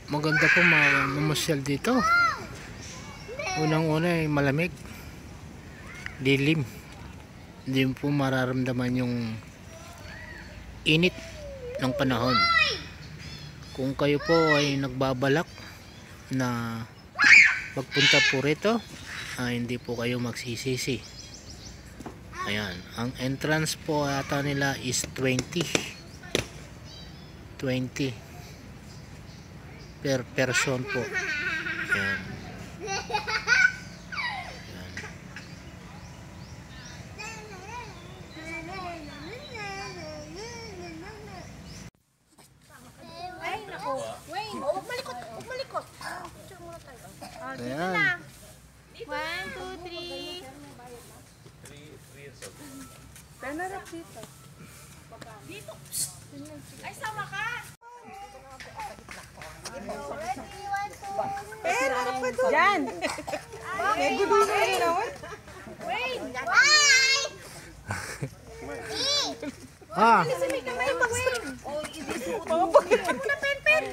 maganda po mamasyal dito. Unang-una ay malamig, dilim, hindi po mararamdaman yung init ng panahon. Kung kayo po ay nagbabalak na magpunta po rito, hindi po kayo magsisisi. Ayan, ang entrance po ata nila is 20 per person po. Ayan. Ayan. 1, 2, 3. Nanarap dito. Dito. Ay, sama ka. Pero ano pa doon? Diyan. May gudu na rin naman. Wait. Why? Ah. May kamay pa, Wayne. Oh, pen.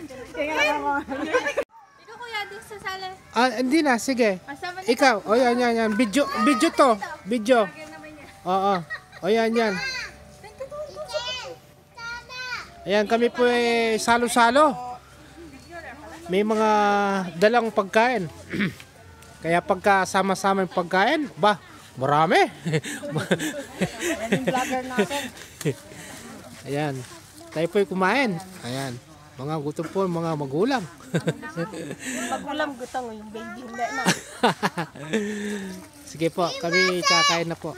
Ikaw kuya, din sa sala. Hindi na, sige. Ikaw, o yan. Video to. Video. Oo. O yan. Ayan, kami po salo-salo. May mga dalang pagkain. Kaya pagka sama-sama yung pagkain, marami. Ayan. Tayo po'y kumain. Ayan. Mga gutom po, mga magulang. Magulang gutom yung baby. Hindi na. Sige po, kami kakain na po.